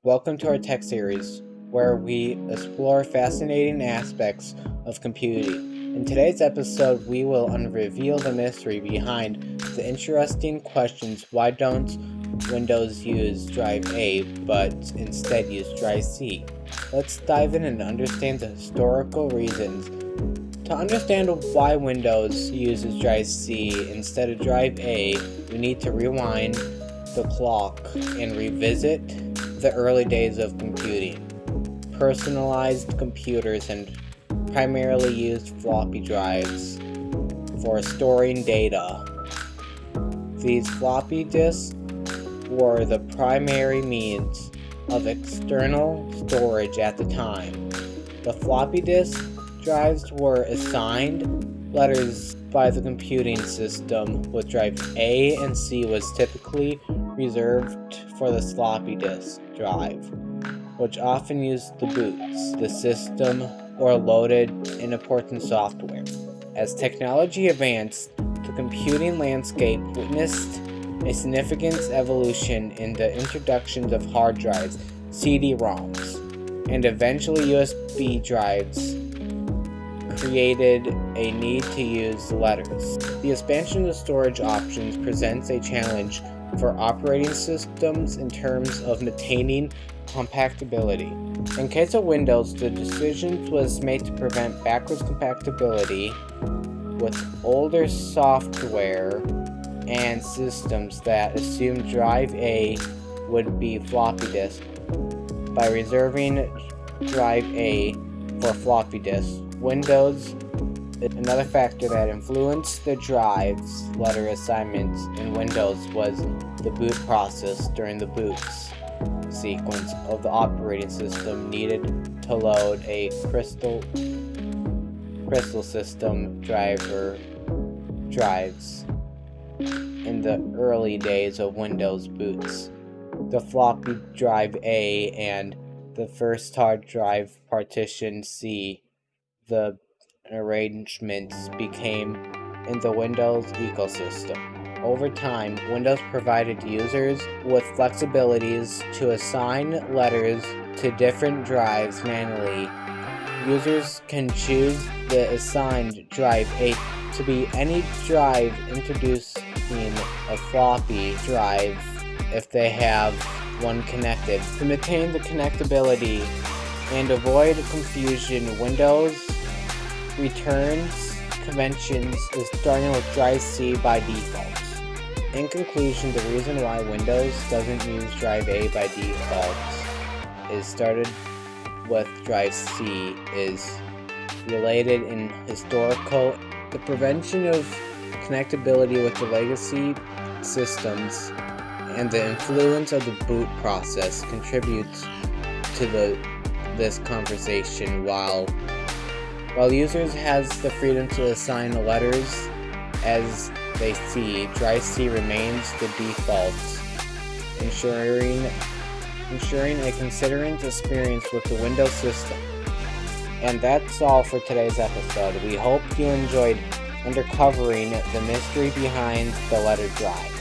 Welcome to our tech series, where we explore fascinating aspects of computing. In today's episode, we will unreveal the mystery behind the interesting questions: why don't Windows use drive A, but instead use drive C? Let's dive in and understand the historical reasons. To understand why Windows uses drive C instead of drive A, we need to rewind the clock and revisit the early days of computing. Personalized computers and primarily used floppy drives for storing data. These floppy disks were the primary means of external storage at the time. The floppy disk drives were assigned letters by the computing system, with drive A and C was typically reserved for the floppy disk drive, which often used the boots, the system, or loaded in important software. As technology advanced, the computing landscape witnessed a significant evolution in the introduction of hard drives, CD-ROMs, and eventually USB drives created a need to use letters. The expansion of storage options presents a challenge for operating systems in terms of maintaining compatibility. In case of Windows, the decision was made to prevent backwards compatibility with older software and systems that assumed drive A would be floppy disk by reserving drive A for floppy disk. Windows, another factor that influenced the drive's letter assignments in Windows was the boot process. During the boot sequence of the operating system needed to load a crystal system drives. In the early days of Windows boots, the floppy drive A and the first hard drive partition C, the arrangements became in the Windows ecosystem. Over time, Windows provided users with flexibilities to assign letters to different drives manually. Users can choose the assigned drive A to be any drive, introducing a floppy drive if they have one connected. To maintain the connectability and avoid confusion, Windows returns conventions is starting with drive C by default. In conclusion, the reason why Windows doesn't use drive A by default is started with drive C is related in historical. The prevention of connectability with the legacy systems and the influence of the boot process contributes to this conversation. While users has the freedom to assign letters as they see, drive C remains the default, ensuring a consistent experience with the Windows system. And that's all for today's episode. We hope you enjoyed uncovering the mystery behind the letter drive.